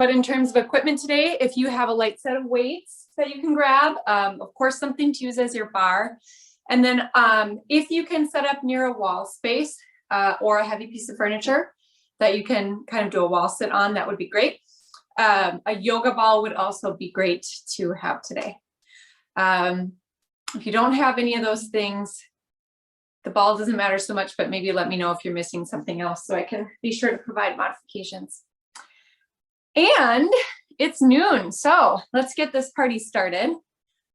But in terms of equipment today, if you have a light set of weights that you can grab, of course, something to use as your bar. And then if you can set up near a wall space or a heavy piece of furniture that you can kind of do a wall sit on, that would be great. A yoga ball would also be great to have today. If you don't have any of those things, the ball doesn't matter so much, but maybe let me know if you're missing something else so I can be sure to provide modifications. And it's noon, so let's get this party started.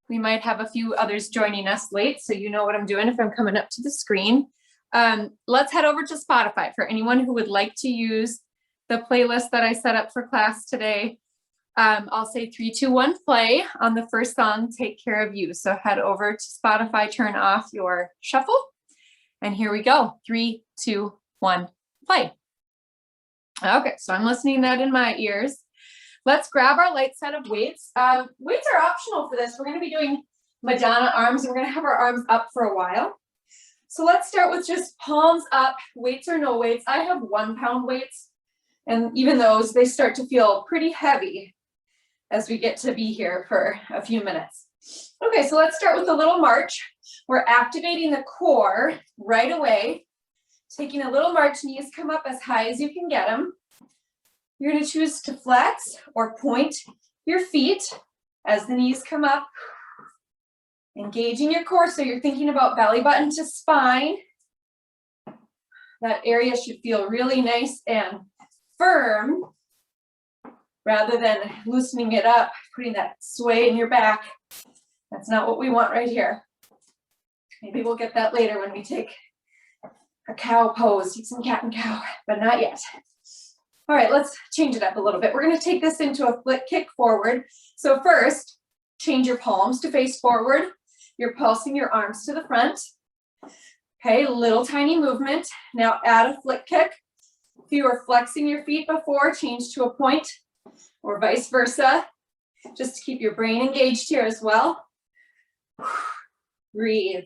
We might have a few others joining us late, so you know what I'm doing if I'm coming up to the screen. Let's head over to Spotify for anyone who would like to use the playlist that I set up for class today. I'll say 3, 2, 1, play. On the first song, Take Care of You. So head over to Spotify, turn off your shuffle, and here we go. 3, 2, 1, play. Okay, so I'm listening to that in my ears. Let's grab our light set of weights. Weights are optional for this. We're going to be doing Madonna arms, and we're going to have our arms up for a while. So let's start with just palms up, weights or no weights. I have 1 pound weights, and even those, they start to feel pretty heavy as we get to be here for a few minutes. Okay, so let's start with a little march. We're activating the core right away. Taking a little march, knees come up as high as you can get them. You're going to choose to flex or point your feet as the knees come up. Engaging your core, so you're thinking about belly button to spine. That area should feel really nice and firm rather than loosening it up, putting that sway in your back. That's not what we want right here. Maybe we'll get that later when we take a cow pose, take some cat and cow, but not yet. All right, let's change it up a little bit. We're going to take this into a flick kick forward. So first, change your palms to face forward. You're pulsing your arms to the front. Okay, little tiny movement. Now add a flick kick. If you were flexing your feet before, change to a point or vice versa. Just to keep your brain engaged here as well. Breathe.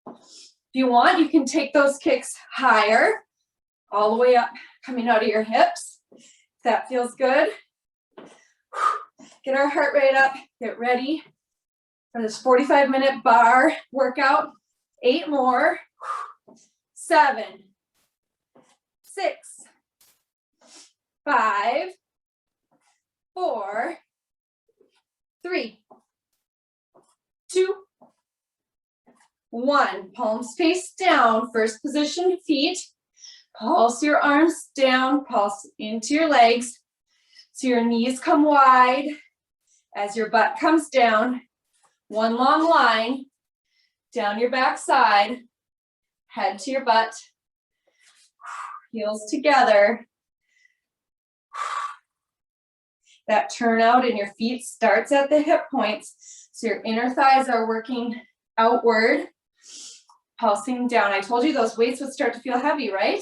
If you want, you can take those kicks higher, all the way up, coming out of your hips. If that feels good. Get our heart rate up, get ready for this 45-minute bar workout. 8 more. 7, 6, 5, 4, 3, 2, 1. Palms face down, first position feet. Pulse your arms down, pulse into your legs. So your knees come wide as your butt comes down. 1 long line down your back side, head to your butt, heels together. That turnout in your feet starts at the hip points. So your inner thighs are working outward, pulsing down. I told you those weights would start to feel heavy, right?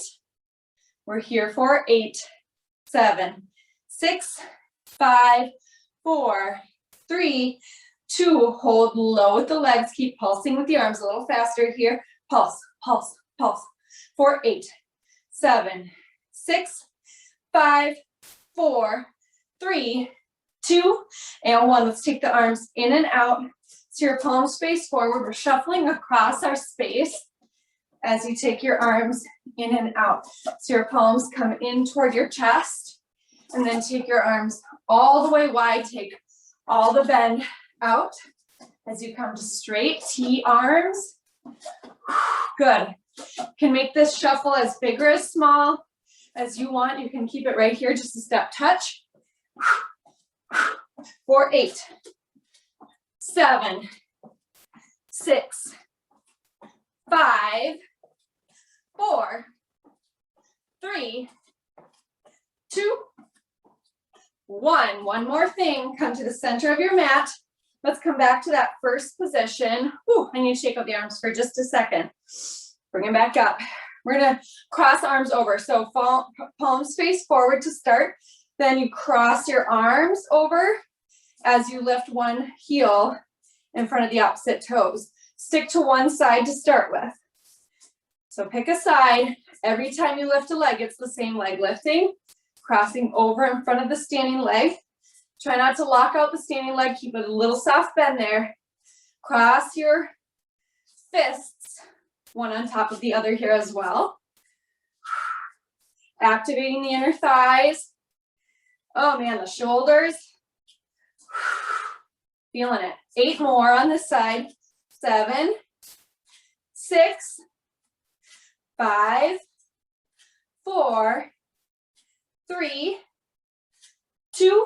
We're here for 8, 7, 6, 5, 4, 3, 2. Hold low with the legs. Keep pulsing with the arms a little faster here. Pulse, pulse, pulse. 4, 8, 7, 6, 5, 4, 3, 2, and 1. Let's take the arms in and out. So your palms face forward. We're shuffling across our space as you take your arms in and out. So your palms come in toward your chest, and then take your arms all the way wide. Take all the bend out as you come to straight T arms. Good. You can make this shuffle as big or as small as you want. You can keep it right here, just a step touch. 4, 8, 7, 6, 5, 4, 3, 2, 1. One more thing. Come to the center of your mat. Let's come back to that first position. Whew, I need to shake out the arms for just a second. Bring them back up. We're going to cross arms over. So palms face forward to start. Then you cross your arms over as you lift one heel in front of the opposite toes. Stick to one side to start with. So pick a side. Every time you lift a leg, it's the same leg lifting. crossing over in front of the standing leg. Try not to lock out the standing leg. Keep it a little soft bend there. Cross your fists, one on top of the other here as well. Activating the inner thighs. Oh man, the shoulders. Feeling it. 8 more on this side. 7, 6, 5, 4, 3, 2,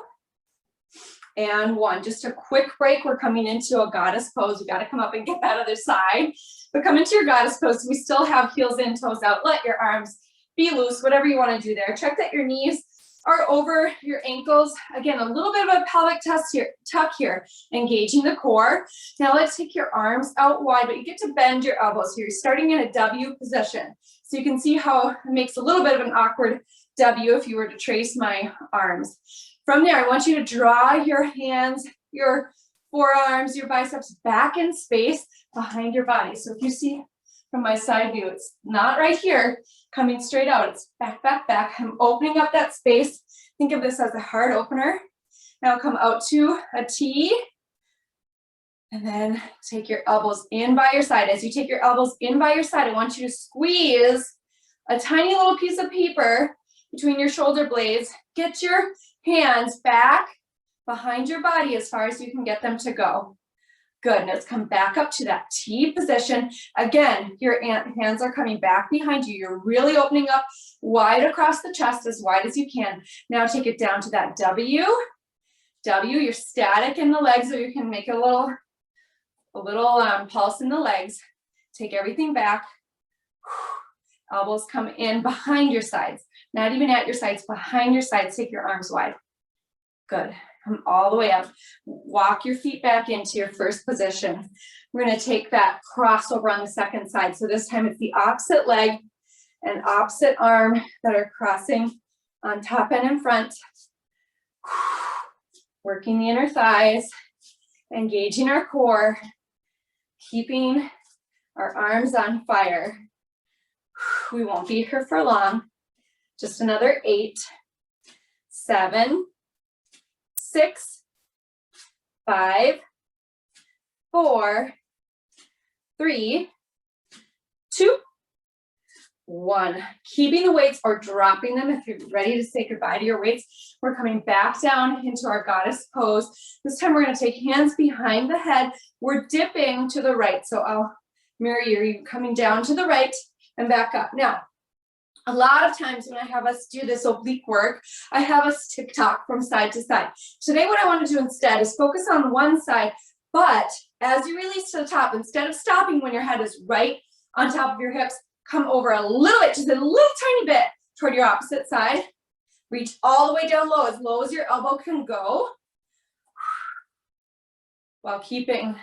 and 1. Just a quick break. We're coming into a goddess pose. We got to come up and get that other side. But come into your goddess pose. We still have heels in, toes out. Let your arms be loose, whatever you want to do there. Check that your knees are over your ankles. Again, a little bit of a pelvic tuck here, engaging the core. Now let's take your arms out wide, but you get to bend your elbows here. You're starting in a W position. So you can see how it makes a little bit of an awkward W if you were to trace my arms. From there, I want you to draw your hands, your forearms, your biceps back in space behind your body. So if you see from my side view, it's not right here, coming straight out. It's back, back, back. I'm opening up that space. Think of this as a heart opener. Now come out to a T. And then take your elbows in by your side. As you take your elbows in by your side, I want you to squeeze a tiny little piece of paper between your shoulder blades. Get your hands back behind your body as far as you can get them to go. Good. Let's come back up to that T position. Again, your hands are coming back behind you. You're really opening up wide across the chest, as wide as you can. Now take it down to that W. W, you're static in the legs, so you can make a little pulse in the legs. Take everything back. Elbows come in behind your sides. Not even at your sides, behind your sides. Take your arms wide. Good. Come all the way up. Walk your feet back into your first position. We're going to take that crossover on the second side. So this time it's the opposite leg and opposite arm that are crossing on top and in front. Working the inner thighs, engaging our core, keeping our arms on fire. We won't be here for long. Just another 8, 7, 6, 5, 4, 3, 2, 1. Keeping the weights or dropping them if you're ready to say goodbye to your weights. We're coming back down into our goddess pose. This time we're going to take hands behind the head. We're dipping to the right. So I'll mirror you coming down to the right and back up. Now, a lot of times when I have us do this oblique work, I have us tick-tock from side to side. Today, what I want to do instead is focus on one side, but as you release to the top, instead of stopping when your head is right on top of your hips, come over a little bit, just a little tiny bit toward your opposite side. Reach all the way down low as your elbow can go, while keeping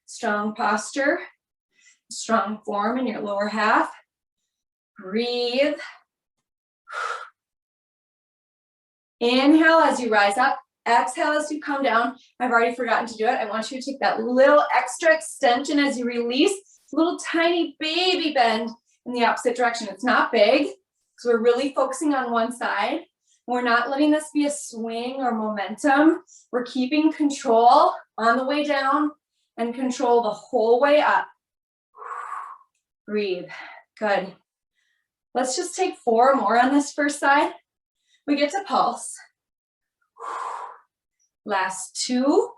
strong posture, strong form in your lower half. Breathe. Inhale as you rise up. Exhale as you come down. I've already forgotten to do it. I want you to take that little extra extension as you release. Little tiny baby bend in the opposite direction. It's not big because we're really focusing on one side. We're not letting this be a swing or momentum. We're keeping control on the way down and control the whole way up. Breathe. Good. Let's just take 4 more on this first side. We get to pulse. Last 2.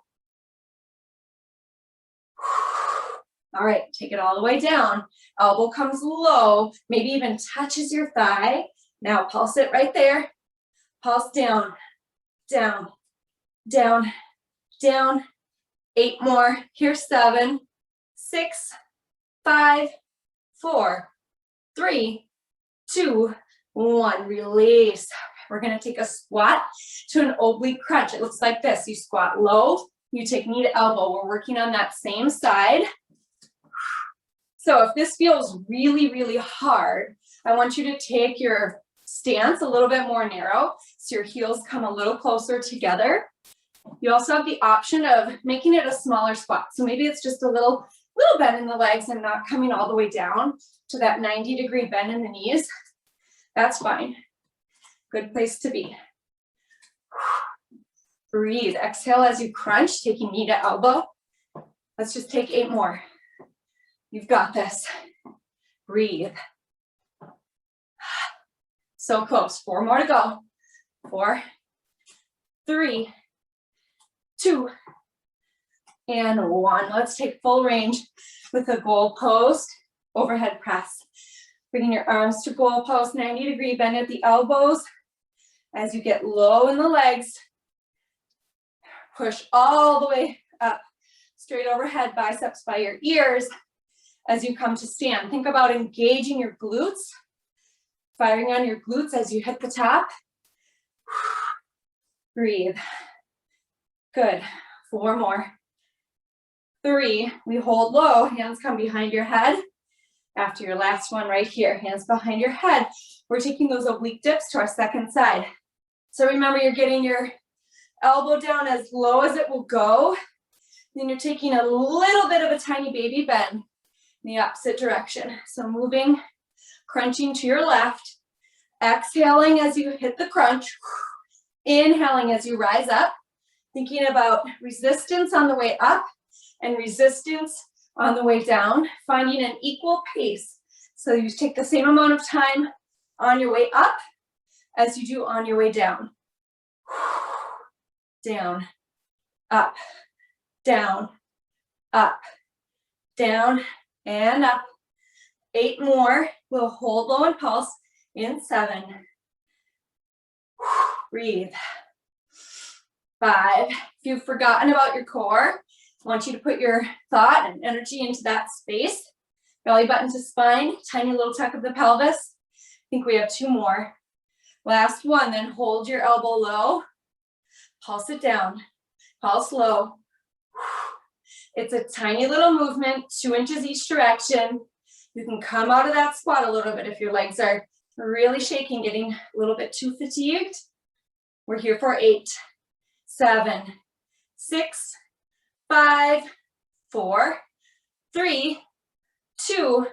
All right, take it all the way down. Elbow comes low, maybe even touches your thigh. Now pulse it right there. Pulse down, down, down, down. 8 more. Here's 7, 6, 5, 4, 3, 2, 1. Release. We're going to take a squat to an oblique crunch. It looks like this. You squat low, you take knee to elbow. We're working on that same side. So if this feels really, really hard, I want you to take your stance a little bit more narrow so your heels come a little closer together. You also have the option of making it a smaller squat. So maybe it's just a little bend in the legs and not coming all the way down to that 90-degree bend in the knees. That's fine. Good place to be. Breathe. Exhale as you crunch, taking knee to elbow. Let's just take 8 more. You've got this. Breathe. So close. 4 more to go. 4, 3, 2, and 1. Let's take full range with a goal post, overhead press. Bringing your arms to goal post, 90-degree bend at the elbows. As you get low in the legs, push all the way up, straight overhead, biceps by your ears. As you come to stand, think about engaging your glutes, firing on your glutes as you hit the top. Breathe. Good. 4 more. 3, we hold low, hands come behind your head. After your last one right here, hands behind your head. We're taking those oblique dips to our second side. So remember, you're getting your elbow down as low as it will go. Then you're taking a little bit of a tiny baby bend in the opposite direction. So moving, crunching to your left, exhaling as you hit the crunch, inhaling as you rise up, thinking about resistance on the way up and resistance on the way down, finding an equal pace. So you take the same amount of time on your way up as you do on your way down. Down, up, down, up, down, and up. 8 more. We'll hold low and pulse in 7. Breathe. 5. If you've forgotten about your core, I want you to put your thought and energy into that space. Belly button to spine, tiny little tuck of the pelvis. I think we have 2 more. Last one, then hold your elbow low. Pulse it down. Pulse low. It's a tiny little movement, 2 inches each direction. You can come out of that squat a little bit if your legs are really shaking, getting a little bit too fatigued. We're here for 8, 7, 6, 5, 4, 3, 2.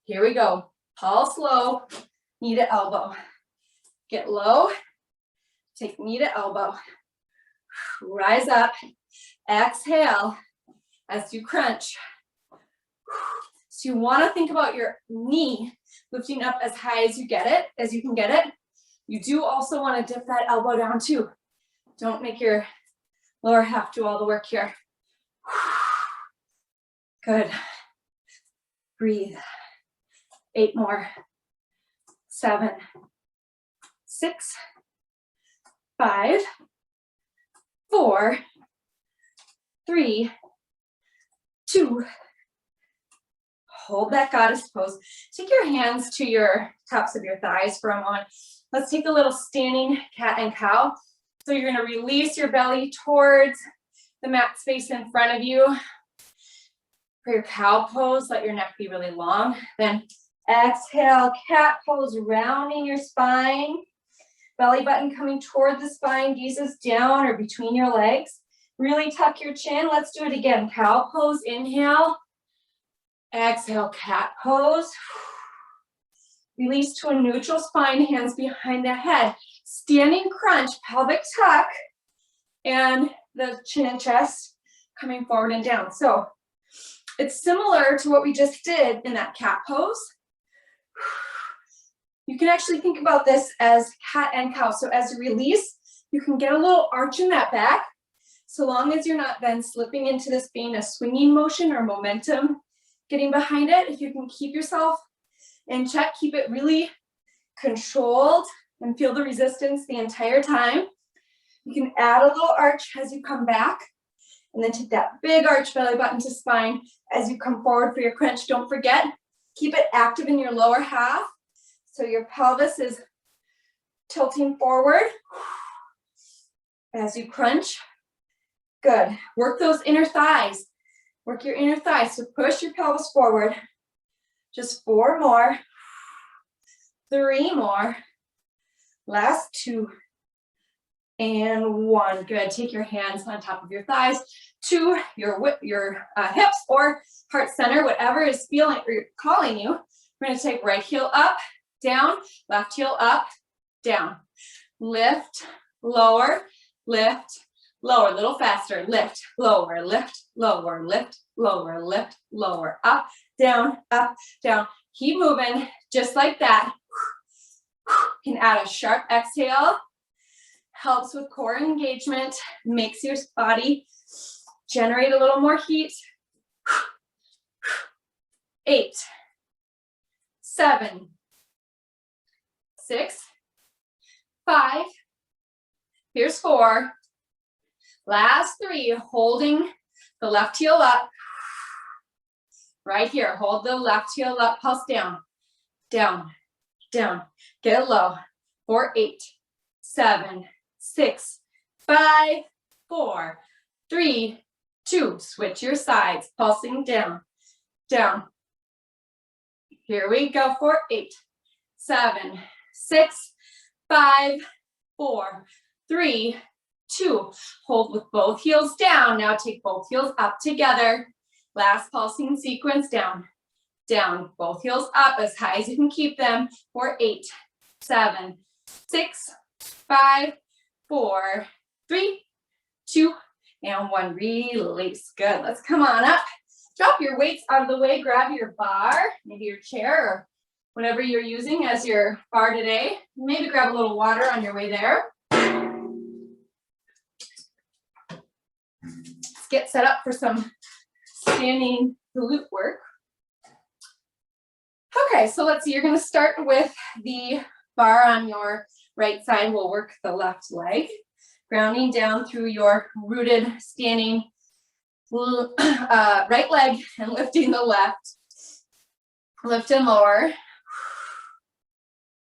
Here we go. Pulse low, knee to elbow. Get low, take knee to elbow. Rise up, exhale as you crunch. So you want to think about your knee lifting up as high as you can get it. You do also want to dip that elbow down too. Don't make your lower half do all the work here. Good. Breathe. 8 more. 7, 6, 5, 4, 3, 2. Hold that goddess pose. Take your hands to your tops of your thighs for a moment. Let's take a little standing cat and cow. So you're going to release your belly towards the mat space in front of you. For your cow pose, let your neck be really long. Then exhale, cat pose, rounding your spine. Belly button coming toward the spine, gazes down or between your legs. Really tuck your chin. Let's do it again. Cow pose, inhale. Exhale, cat pose. Release to a neutral spine, hands behind the head. Standing crunch, pelvic tuck, and the chin and chest coming forward and down. So it's similar to what we just did in that cat pose. You can actually think about this as cat and cow. So as you release, you can get a little arch in that back, so long as you're not then slipping into this being a swinging motion or momentum getting behind it. If you can keep yourself in check, keep it really controlled and feel the resistance the entire time. You can add a little arch as you come back, and then take that big arch belly button to spine as you come forward for your crunch. Don't forget, keep it active in your lower half, so your pelvis is tilting forward as you crunch. Good. Work those inner thighs. Work your inner thighs. So push your pelvis forward. Just 4 more. 3 more. Last 2. And 1. Good. Take your hands on top of your thighs to your hips or heart center, whatever is feeling or calling you. We're going to take right heel up, down, left heel up, down. Lift, lower, lift, lower, a little faster. Lift, lower, lift, lower, lift, lower, lift, lower. Up, down, up, down. Keep moving just like that. You can add a sharp exhale. Helps with core engagement, makes your body generate a little more heat. 8, 7, 6, 5. Here's 4. Last 3, holding the left heel up. Right here, hold the left heel up, pulse down, down, down. Get it low. 4, 8, 7, 6, 5, 4, 3, 2. Switch your sides, pulsing down, down. Here we go. 4, 8, 7, 6, 5, 4, 3, 2. Hold with both heels down. Now take both heels up together. Last pulsing sequence, down, down. Both heels up as high as you can keep them. 4, 8, 7, 6, 5, 4, 3, 2, and 1. Release. Good. Let's come on up. Drop your weights out of the way. Grab your bar, maybe your chair, or whatever you're using as your bar today. Maybe grab a little water on your way there. Let's get set up for some standing glute work. Okay, so let's see. You're going to start with the bar on your right side. We'll work the left leg, grounding down through your rooted standing right leg and lifting the left. Lift and lower.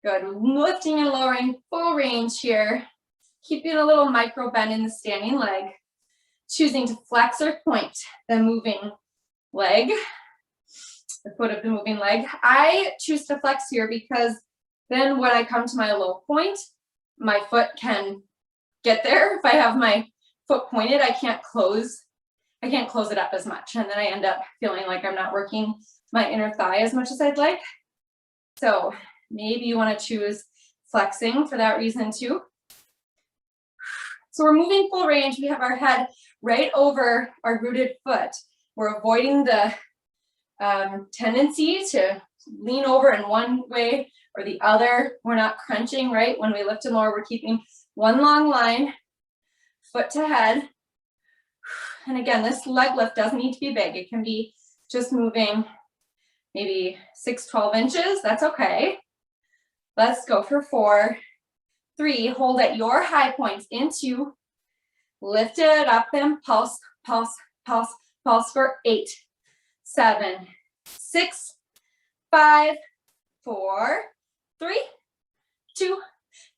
Good. Lifting and lowering, full range here. Keeping a little micro bend in the standing leg. Choosing to flex or point the moving leg, the foot of the moving leg. I choose to flex here because then when I come to my low point, my foot can get there. If I have my foot pointed, I can't close it up as much. And then I end up feeling like I'm not working my inner thigh as much as I'd like. So maybe you want to choose flexing for that reason too. So we're moving full range. We have our head right over our rooted foot. We're avoiding the tendency to lean over in one way or the other. We're not crunching, right? When we lift and lower, we're keeping one long line, foot to head. And again, this leg lift doesn't need to be big. It can be just moving maybe 6, 12 inches. That's okay. Let's go for 4, 3. Hold at your high points into. Lift it up and pulse, pulse, pulse, pulse for 8, 7, 6, 5, 4, 3, 2,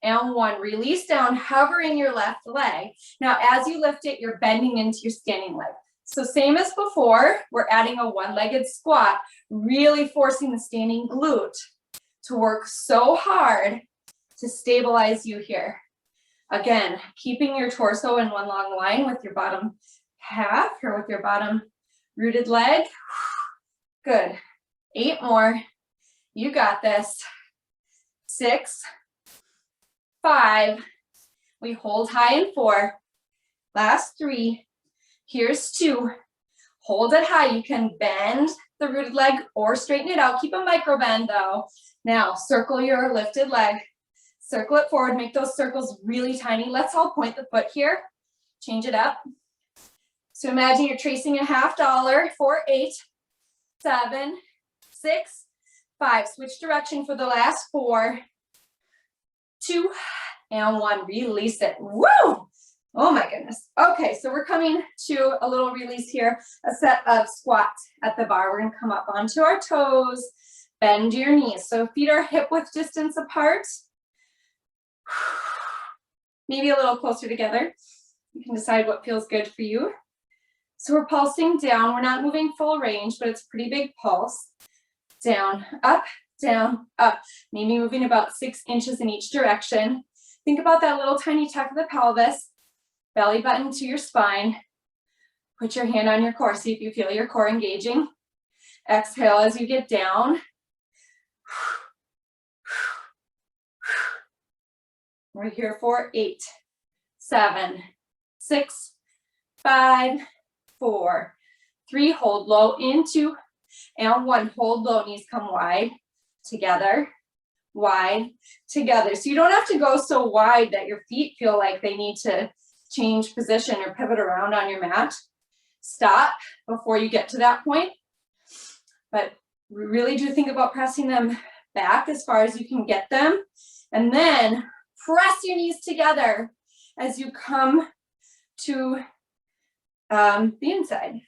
and 1. Release down, hovering your left leg. Now, as you lift it, you're bending into your standing leg. So same as before, we're adding a one-legged squat, really forcing the standing glute to work so hard to stabilize you here. Again, keeping your torso in one long line with your bottom half or with your bottom rooted leg. Good. 8 more. You got this. 6, 5. We hold high in 4. Last 3. Here's 2. Hold it high. You can bend the rooted leg or straighten it out. Keep a micro bend though. Now circle your lifted leg. Circle it forward, make those circles really tiny. Let's all point the foot here. Change it up. So imagine you're tracing a $50 for 8, 7, 6, 5. Switch direction for the last 4, 2, and 1. Release it. Woo! Oh my goodness. Okay, so we're coming to a little release here, a set of squats at the bar. We're gonna come up onto our toes, bend your knees. So feet are hip width distance apart. Maybe a little closer together. You can decide what feels good for you. So we're pulsing down. We're not moving full range, but it's a pretty big pulse. Down, up, up. Maybe moving about 6 inches in each direction. Think about that little tiny tuck of the pelvis, belly button to your spine. Put your hand on your core. See if you feel your core engaging. Exhale as you get down. We're here for 8, 7, 6, 5, 4, 3, hold low into, and 1, hold low, knees come wide, together, wide, together. So you don't have to go so wide that your feet feel like they need to change position or pivot around on your mat. Stop before you get to that point. But we really do think about pressing them back as far as you can get them. And then press your knees together as you come to the inside.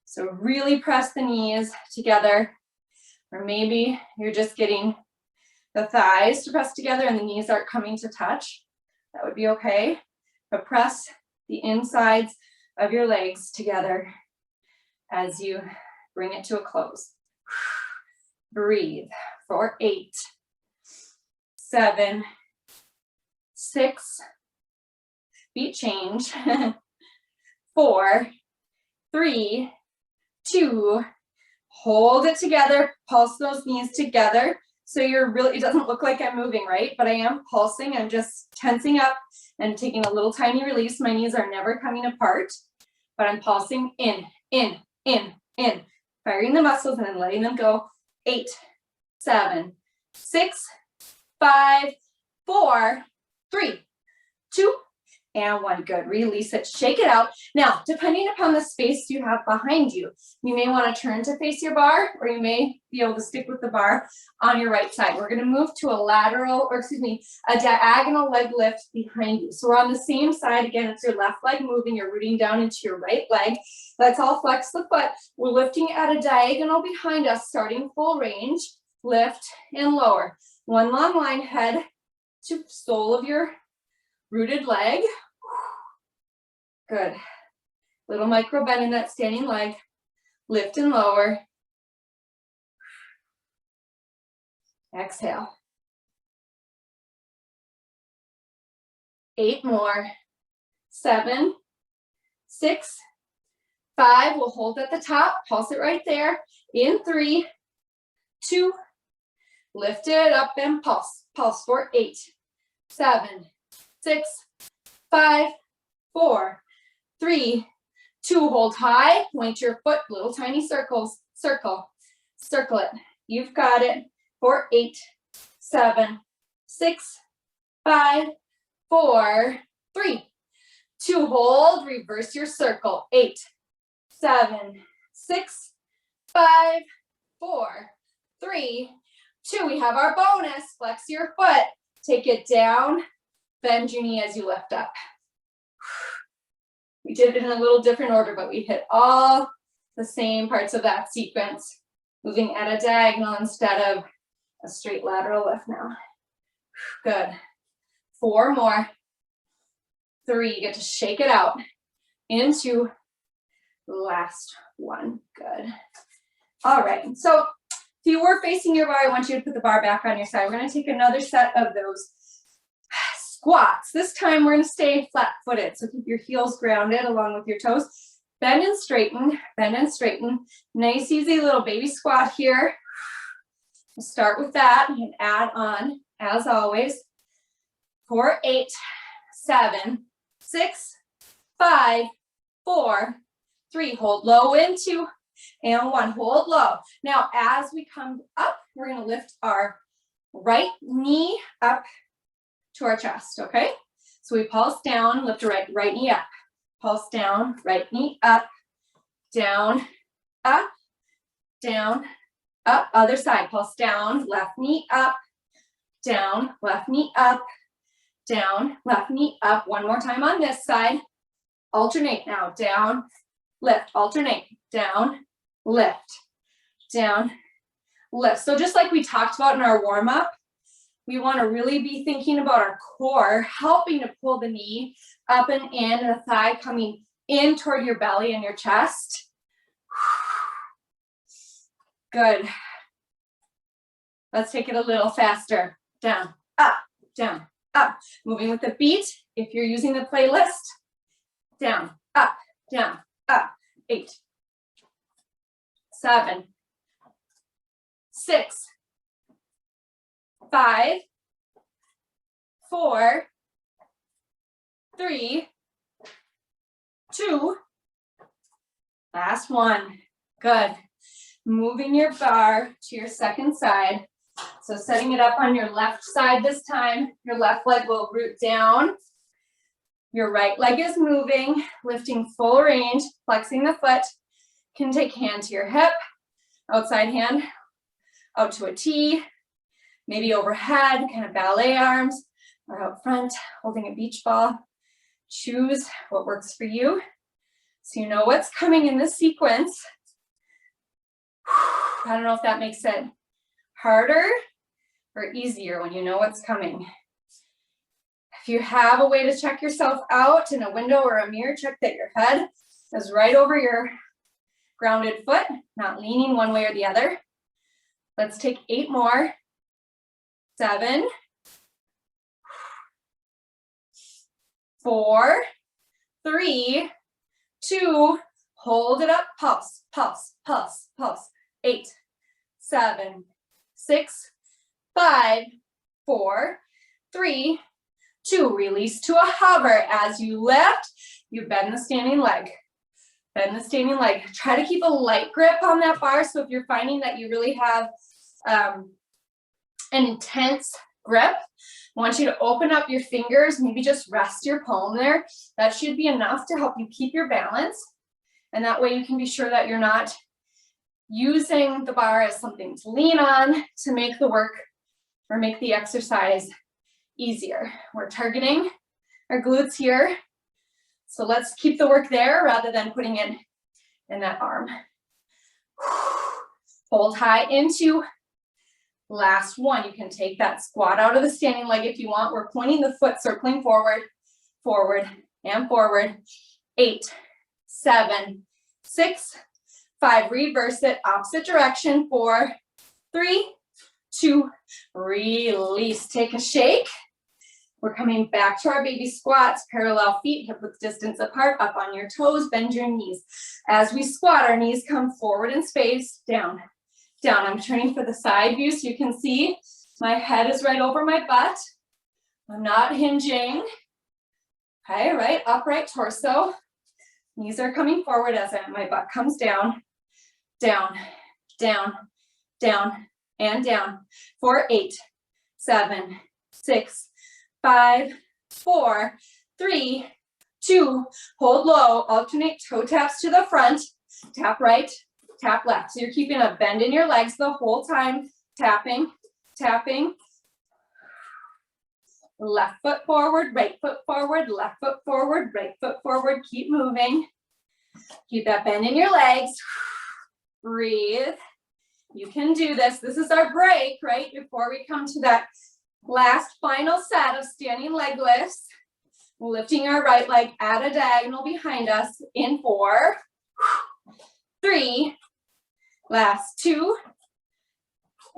So really press the knees together, or maybe you're just getting the thighs to press together and the knees aren't coming to touch. That would be okay. But press the insides of your legs together as you bring it to a close. Breathe for 8, 7, 6, feet change, 4, 3, 2, hold it together, pulse those knees together. So you're really, it doesn't look like I'm moving, right? But I am pulsing, I'm just tensing up and taking a little tiny release. My knees are never coming apart, but I'm pulsing in, firing the muscles and then letting them go. 8, 7, 6, 5, 4, 3, 2, and 1. Good. Release it. Shake it out. Now, depending upon the space you have behind you, you may want to turn to face your bar, or you may be able to stick with the bar on your right side. We're going to move to a diagonal leg lift behind you. So we're on the same side. Again, it's your left leg moving. You're rooting down into your right leg. Let's all flex the foot. We're lifting at a diagonal behind us, starting full range. Lift and lower. One long line, head to sole of your rooted leg. Good. Little micro bend in that standing leg. Lift and lower. Exhale. 8 more. 7, 6, 5. We'll hold at the top. Pulse it right there. In 3, 2. Lift it up and pulse. Pulse for 8, 7, 6, 5, 4, 3, 2. Hold high. Point your foot. Little tiny circles. Circle. Circle it. You've got it. For 8, 7, 6, 5, 4, 3, 2. Hold. Reverse your circle. 8, 7, 6, 5, 4, 3, 2. We have our bonus. Flex your foot. Take it down. Bend your knee as you lift up. We did it in a little different order, but we hit all the same parts of that sequence, moving at a diagonal instead of a straight lateral lift now. Good. 4 more. 3, you get to shake it out into the last one. Good. All right, so if you were facing your bar, I want you to put the bar back on your side. We're gonna take another set of those squats. This time we're gonna stay flat-footed, so keep your heels grounded along with your toes. Bend and straighten, bend and straighten. Nice, easy little baby squat here. We'll start with that and add on, as always, for 8, 7, 6, 5, 4, 3. Hold low into, and 1. Hold low. Now, as we come up, we're going to lift our right knee up to our chest, okay? So we pulse down, lift the right knee up. Pulse down, right knee up, down, up, down, up. Other side, pulse down, left knee up, down, left knee up, down, left knee up. One more time on this side. Alternate now, down, lift, alternate, down, lift, down, lift. So just like we talked about in our warm-up, we want to really be thinking about our core, helping to pull the knee up and in, and the thigh coming in toward your belly and your chest. Good. Let's take it a little faster. Down, up, down, up. Moving with the beat. If you're using the playlist, down, up, 8, 7, 6, 5, 4, 3, 2, last one. Good. Moving your bar to your second side. So setting it up on your left side this time. Your left leg will root down. Your right leg is moving, lifting full range, flexing the foot. Can take hand to your hip, outside hand, out to a T, maybe overhead, kind of ballet arms, or out front, holding a beach ball. Choose what works for you so you know what's coming in this sequence. I don't know if that makes it harder or easier when you know what's coming. If you have a way to check yourself out in a window or a mirror, check that your head is right over your grounded foot, not leaning one way or the other. Let's take 8 more. 7, 4, 3, 2, hold it up, pulse, pulse, pulse, pulse. 8, 7, 6, 5, 4, 3, 2, release to a hover. As you lift, you bend the standing leg. Bend the standing leg. Try to keep a light grip on that bar. So if you're finding that you really have an intense grip, I want you to open up your fingers, maybe just rest your palm there. That should be enough to help you keep your balance. And that way you can be sure that you're not using the bar as something to lean on to make the work or make the exercise easier. We're targeting our glutes here. So let's keep the work there rather than putting it in that arm. Hold high into last one. You can take that squat out of the standing leg if you want. We're pointing the foot, circling forward, forward, and forward. 8, 7, 6, 5, reverse it, opposite direction. 4, 3, 2, release. Take a shake. We're coming back to our baby squats, parallel feet, hip width distance apart, up on your toes, bend your knees. As we squat, our knees come forward in space, down, down. I'm turning for the side view so you can see my head is right over my butt. I'm not hinging. Okay, right, upright torso. Knees are coming forward as my butt comes down, down, down, down, and down. 4, 8, 7, 6, 5, 4, 3, 2, hold low, alternate toe taps to the front, tap right, tap left. So you're keeping a bend in your legs the whole time, tapping, tapping. Left foot forward, right foot forward, left foot forward, right foot forward. Keep moving. Keep that bend in your legs. Breathe. You can do this. This is our break, right? Before we come to that last final set of standing leg lifts. Lifting our right leg at a diagonal behind us in 4, 3, last 2,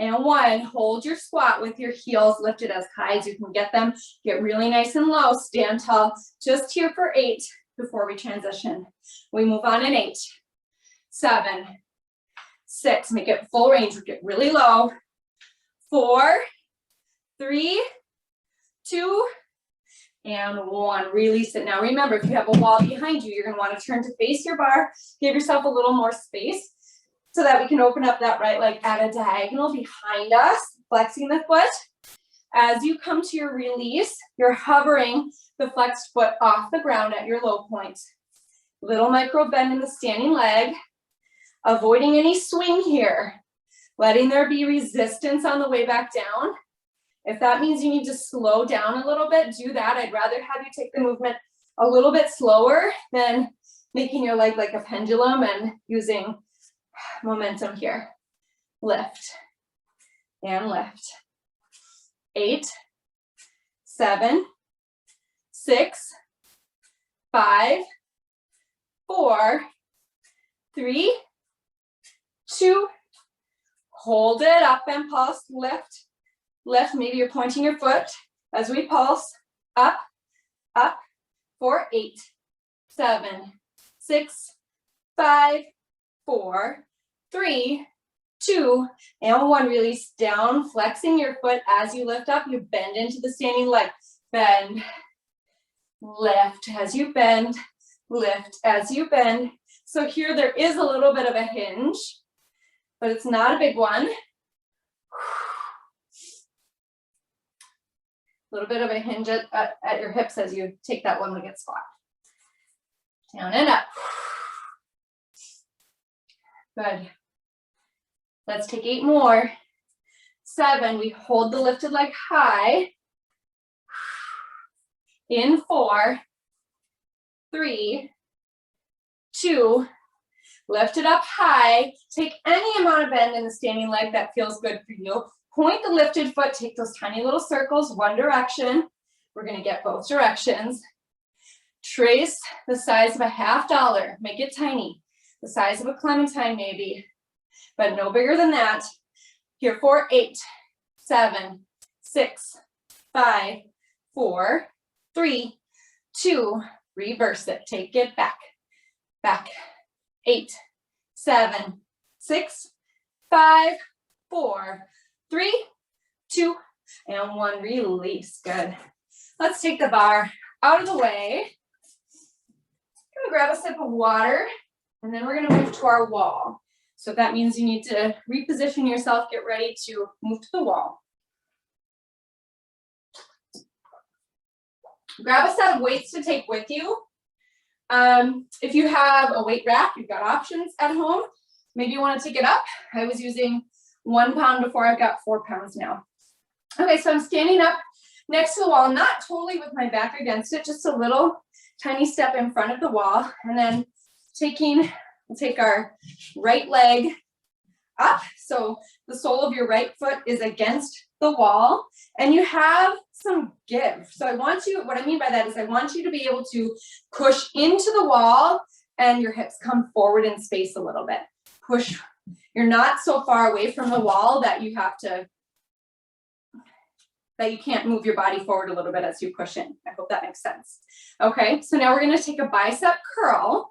and 1. Hold your squat with your heels lifted as high as you can get them. Get really nice and low. Stand tall. Just here for 8 before we transition. We move on in 8, 7, 6. Make it full range. Get really low. 4, 3, 2, and 1. Release it. Now remember, if you have a wall behind you, you're going to want to turn to face your bar. Give yourself a little more space so that we can open up that right leg at a diagonal behind us, flexing the foot. As you come to your release, you're hovering the flexed foot off the ground at your low point. Little micro bend in the standing leg, avoiding any swing here, letting there be resistance on the way back down. If that means you need to slow down a little bit, do that. I'd rather have you take the movement a little bit slower than making your leg like a pendulum and using momentum here. Lift and lift. 8, 7, 6, 5, 4, 3, 2, hold it up and pulse, lift, lift. Maybe you're pointing your foot as we pulse, up, up, 4, 8, 7, 6, 5, 4, 3, 2, and 1. Release down, flexing your foot as you lift up. You bend into the standing leg. bend, lift as you bend, lift as you bend. So here there is a little bit of a hinge, but it's not a big one. A little bit of a hinge at your hips as you take that one-legged squat. Down and up. Good. Let's take 8 more. 7, we hold the lifted leg high. In 4, 3, 2, lift it up high. Take any amount of bend in the standing leg that feels good for you. Point the lifted foot, take those tiny little circles, one direction. We're gonna get both directions. Trace the size of a $50, make it tiny. The size of a clementine maybe, but no bigger than that. Here for 8, 7, 6, 5, 4, 3, 2, reverse it, take it back, back. 8, 7, 6, 5, 4, 3, 2, and 1, release, good. Let's take the bar out of the way. I'm gonna grab a sip of water, and then we're gonna move to our wall. So if that means you need to reposition yourself, get ready to move to the wall. Grab a set of weights to take with you. If you have a weight rack, you've got options at home. Maybe you want to take it up. I was using 1 pound before, I've got 4 pounds now. Okay, so I'm standing up next to the wall, not totally with my back against it, just a little tiny step in front of the wall. And then we'll take our right leg up. So the sole of your right foot is against the wall and you have some give. So what I mean by that is I want you to be able to push into the wall and your hips come forward in space a little bit. Push. You're not so far away from the wall that you can't move your body forward a little bit as you push in. I hope that makes sense. Okay, so now we're gonna take a bicep curl.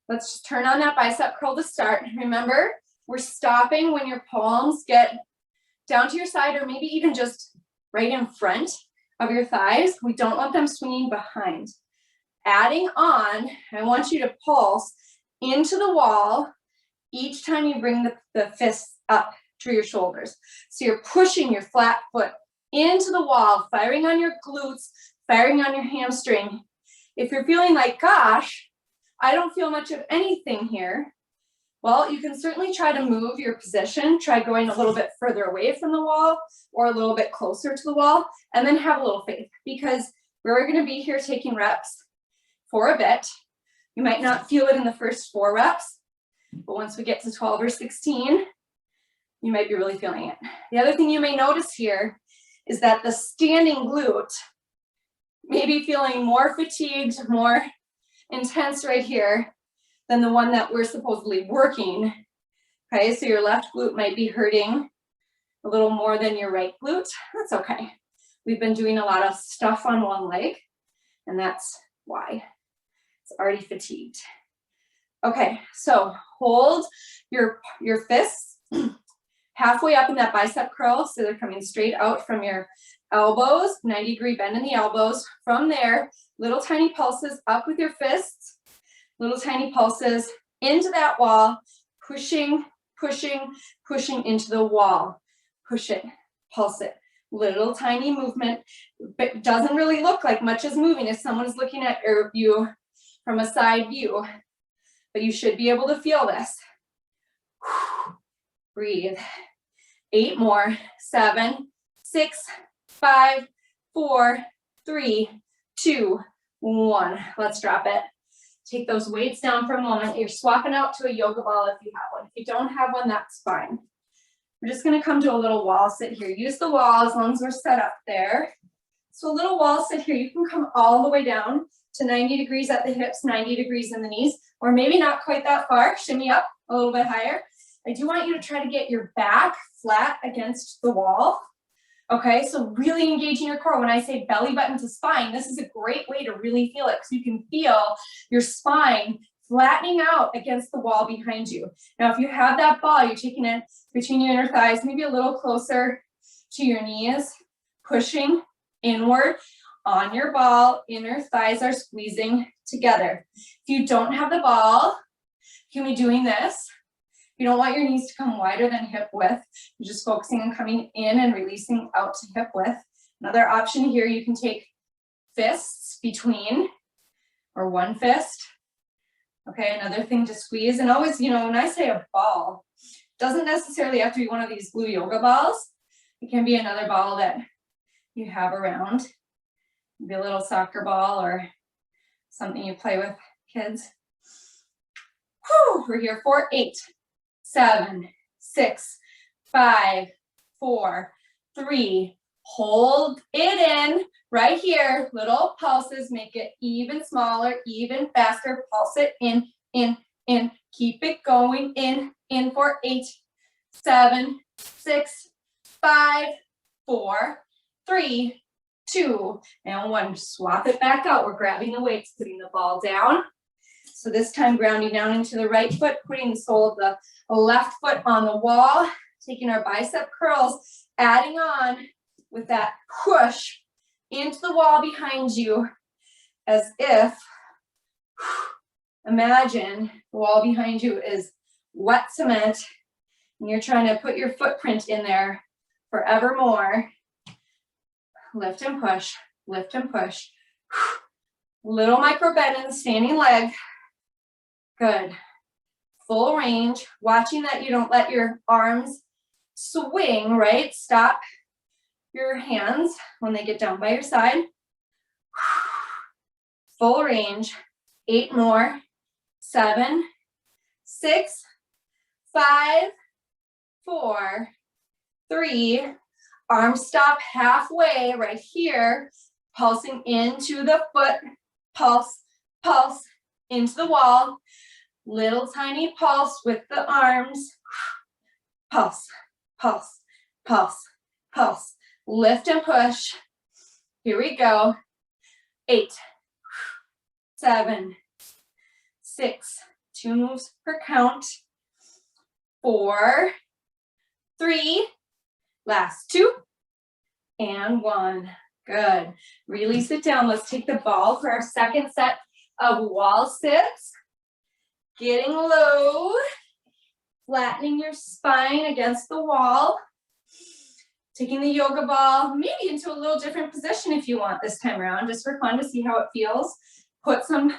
Let's just turn on that bicep curl to start. Remember, we're stopping when your palms get down to your side or maybe even just right in front of your thighs. We don't want them swinging behind. Adding on, I want you to pulse into the wall each time you bring the fists up to your shoulders. So you're pushing your flat foot into the wall, firing on your glutes, firing on your hamstring. If you're feeling like, gosh, I don't feel much of anything here, well, you can certainly try to move your position, try going a little bit further away from the wall or a little bit closer to the wall, and then have a little faith because we're gonna be here taking reps for a bit. You might not feel it in the first 4 reps, but once we get to 12 or 16, you might be really feeling it. The other thing you may notice here is that the standing glute may be feeling more fatigued, more intense right here than the one that we're supposedly working. Okay, so your left glute might be hurting a little more than your right glute. That's okay. We've been doing a lot of stuff on one leg, and that's why. It's already fatigued. Okay, so hold your fists halfway up in that bicep curl, so they're coming straight out from your elbows, 90-degree bend in the elbows. From there, little tiny pulses up with your fists, little tiny pulses into that wall, pushing, pushing, pushing into the wall. Push it, pulse it. Little tiny movement, but doesn't really look like much is moving if someone's looking at you from a side view, but you should be able to feel this. Breathe. 8 more. 7, 6, 5, 4, 3, 2, 1. Let's drop it. Take those weights down for a moment. You're swapping out to a yoga ball if you have one. If you don't have one, that's fine. We're just going to come to a little wall sit here. Use the wall as long as we're set up there. So a little wall sit here. You can come all the way down to 90 degrees at the hips, 90 degrees in the knees, or maybe not quite that far. Shimmy up a little bit higher. I do want you to try to get your back flat against the wall. Okay, so really engaging your core. When I say belly button to spine, this is a great way to really feel it because you can feel your spine flattening out against the wall behind you. Now, if you have that ball, you're taking it between your inner thighs, maybe a little closer to your knees, pushing, inward on your ball. Inner thighs are squeezing together. If you don't have the ball, you can be doing this. You don't want your knees to come wider than hip width. You're just focusing on coming in and releasing out to hip width. Another option here, you can take fists between, or one fist. Okay, another thing to squeeze. And always, you know, when I say a ball, doesn't necessarily have to be one of these blue yoga balls. It can be another ball that you have around. Maybe a little soccer ball or something you play with kids. Whew, we're here for 8, 7, 6, 5, 4, 3. Hold it in right here. Little pulses, make it even smaller, even faster. Pulse it in, in, in. Keep it going in for 8, 7, 6, 5, 4, 3, 2, and 1. Swap it back out. We're grabbing the weights, putting the ball down. So this time grounding down into the right foot, putting the sole of the left foot on the wall, taking our bicep curls, adding on with that push into the wall behind you, as if, imagine the wall behind you is wet cement and you're trying to put your footprint in there forevermore. Lift and push, lift and push. Little micro bend in the standing leg. Good. Full range, watching that you don't let your arms swing, right? Stop your hands when they get down by your side. Full range. 8 more. 7, 6, 5, 4, 3. Arms stop halfway right here. Pulsing into the foot. Pulse, pulse into the wall. Little tiny pulse with the arms. Pulse, pulse, pulse, pulse. Lift and push. Here we go. 8, 7, 6. 2 moves per count. 4, 3. Last 2. And 1. Good. Release it down. Let's take the ball for our second set of wall sits. Getting low. Flattening your spine against the wall. Taking the yoga ball maybe into a little different position if you want this time around, just for fun to see how it feels. Put some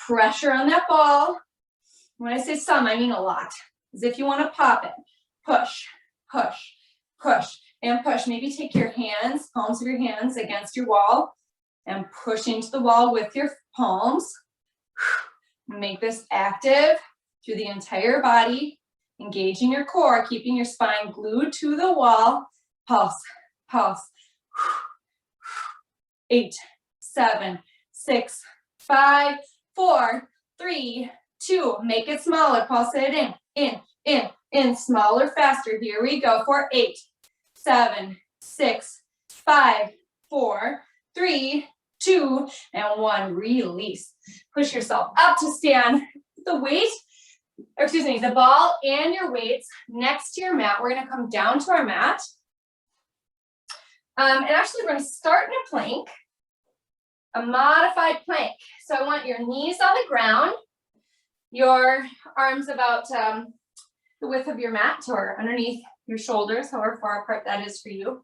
pressure on that ball. When I say some, I mean a lot. As if you want to pop it. Push, push, push, and push. Maybe take your hands, palms of your hands against your wall and push into the wall with your palms. Make this active through the entire body. Engaging your core, keeping your spine glued to the wall. Pulse, pulse. 8, 7, 6, 5, 4, 3, 2. Make it smaller. Pulse it in. Smaller, faster. Here we go for 8, 7, 6, 5, 4, 3, 2, and 1. Release. Push yourself up to stand. The weight, or excuse me, the ball and your weights next to your mat. We're going to come down to our mat. And actually, we're going to start in a plank, a modified plank. So I want your knees on the ground, your arms about the width of your mat or underneath your shoulders, however far apart that is for you.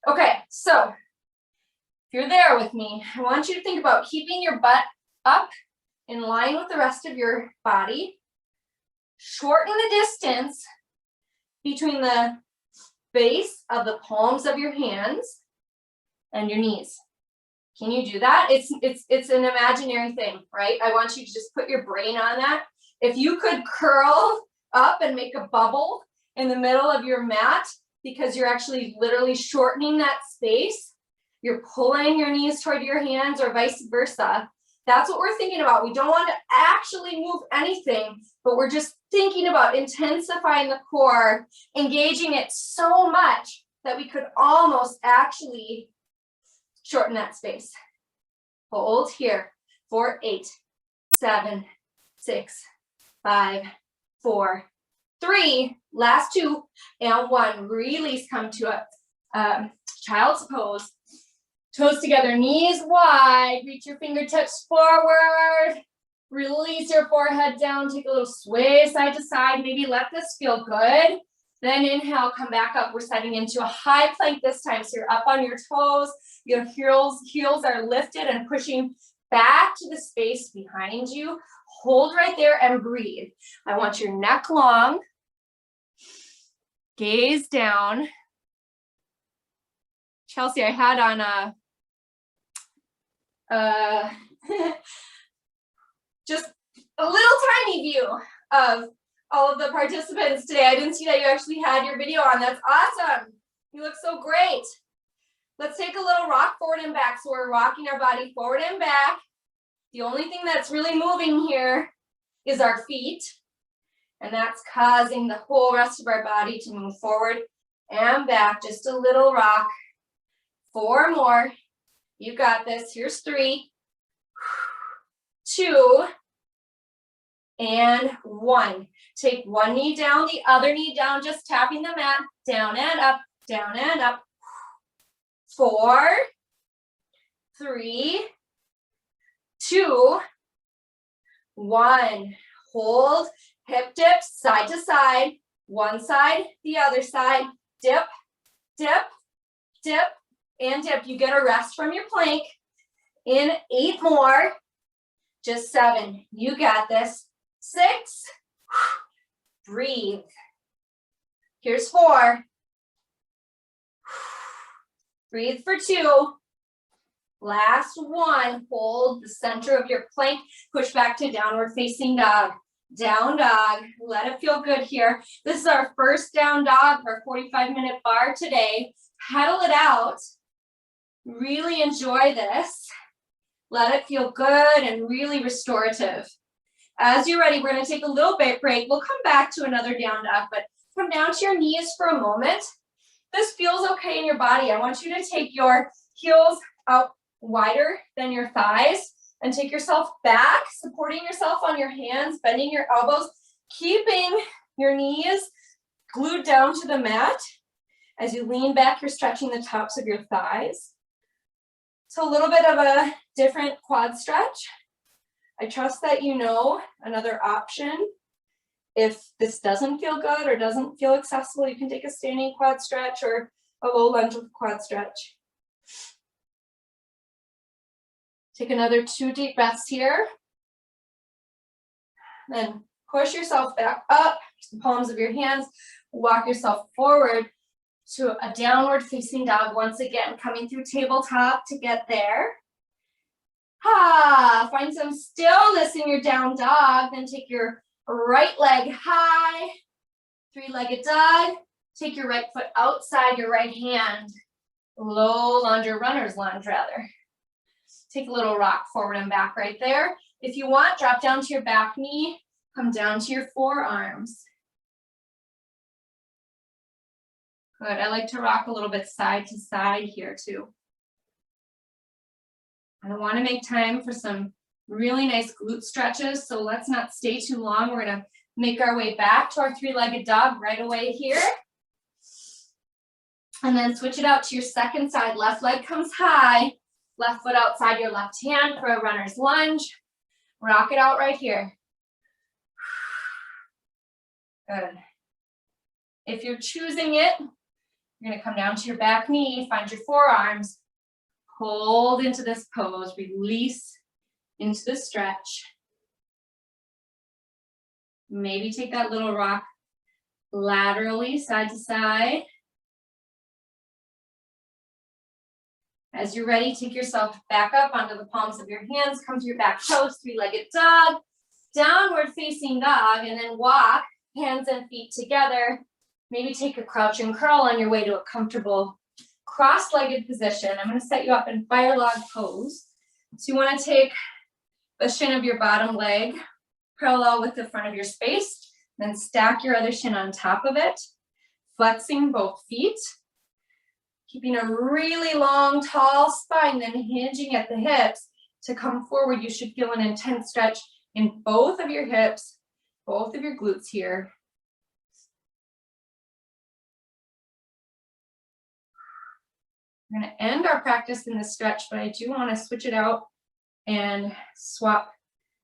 Okay, so if you're there with me, I want you to think about keeping your butt up in line with the rest of your body. Shorten the distance between the base of the palms of your hands and your knees. Can you do that? It's an imaginary thing, right? I want you to just put your brain on that. If you could curl up and make a bubble in the middle of your mat, because you're actually literally shortening that space, you're pulling your knees toward your hands or vice versa. That's what we're thinking about. We don't want to actually move anything, but we're just thinking about intensifying the core, engaging it so much that we could almost actually shorten that space. Hold here for 8, 7, 6, 5, 4, 3, last 2, and 1. Release, come to a child's pose. Toes together, knees wide, reach your fingertips forward, release your forehead down, take a little sway side to side, maybe let this feel good. Then inhale, come back up. We're setting into a high plank this time. So you're up on your toes, your heels are lifted and pushing back to the space behind you. Hold right there and breathe. I want your neck long, gaze down. Chelsea, I had on just a little tiny view of all of the participants today. I didn't see that you actually had your video on. That's awesome. You look so great. Let's take a little rock forward and back. So we're rocking our body forward and back. The only thing that's really moving here is our feet. And that's causing the whole rest of our body to move forward and back. Just a little rock. 4 more. You got this. Here's 3, 2, and 1. Take one knee down, the other knee down, just tapping the mat. Down and up, down and up. 4, 3, 2, 1. Hold, hip dips, side to side. One side, the other side. Dip, dip, dip, and dip. You get a rest from your plank. In 8 more. Just 7. You got this. 6. Breathe. Here's 4. Breathe for 2. Last 1. Hold the center of your plank. Push back to downward facing dog. Down dog. Let it feel good here. This is our first down dog for a 45-minute bar today. Pedal it out. Really enjoy this. Let it feel good and really restorative. As you're ready, we're going to take a little bit break. We'll come back to another down dog, but come down to your knees for a moment. This feels okay in your body. I want you to take your heels out wider than your thighs and take yourself back, supporting yourself on your hands, bending your elbows, keeping your knees glued down to the mat. As you lean back, you're stretching the tops of your thighs. So a little bit of a different quad stretch. I trust that you know another option. If this doesn't feel good or doesn't feel accessible, you can take a standing quad stretch or a low lunge with quad stretch. Take another 2 deep breaths here. Then push yourself back up to the palms of your hands. Walk yourself forward to a downward facing dog. Once again, coming through tabletop to get there. Find some stillness in your down dog. Then take your right leg high, 3-legged dog. Take your right foot outside your right hand. Low lunge or runner's lunge rather. Take a little rock forward and back right there. If you want, drop down to your back knee. Come down to your forearms. Good. I like to rock a little bit side to side here too. I want to make time for some really nice glute stretches, so let's not stay too long. We're going to make our way back to our 3-legged dog right away here. And then switch it out to your second side. Left leg comes high, left foot outside your left hand for a runner's lunge. Rock it out right here. Good. If you're choosing it, you're going to come down to your back knee, find your forearms, hold into this pose, release into the stretch. Maybe take that little rock laterally, side to side. As you're ready, take yourself back up onto the palms of your hands, come to your back toes, 3-legged dog, downward facing dog, and then walk hands and feet together. Maybe take a crouch and curl on your way to a comfortable cross-legged position. I'm going to set you up in fire log pose. So you want to take the shin of your bottom leg parallel with the front of your space, then stack your other shin on top of it, flexing both feet, keeping a really long, tall spine, then hinging at the hips. To come forward, you should feel an intense stretch in both of your hips, both of your glutes here. We're going to end our practice in this stretch, but I do want to switch it out and swap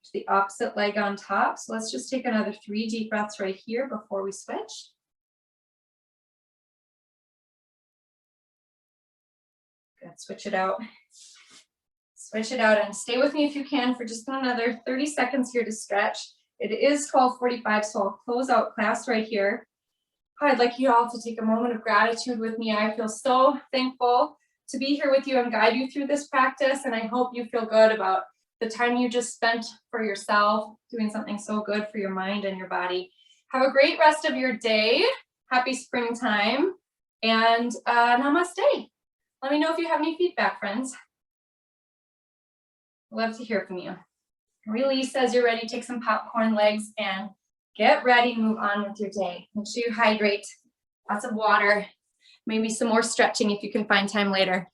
to the opposite leg on top. So let's just take another 3 deep breaths right here before we switch. Good, switch it out. Switch it out and stay with me if you can for just another 30 seconds here to stretch. It is 12:45, so I'll close out class right here. I'd like you all to take a moment of gratitude with me. I feel so thankful to be here with you and guide you through this practice, and I hope you feel good about the time you just spent for yourself, doing something so good for your mind and your body. Have a great rest of your day. Happy springtime, and namaste. Let me know if you have any feedback, friends. Love to hear from you. Release as you're ready. Take some popcorn legs and get ready. Move on with your day. Make sure you hydrate. Lots of water. Maybe some more stretching if you can find time later.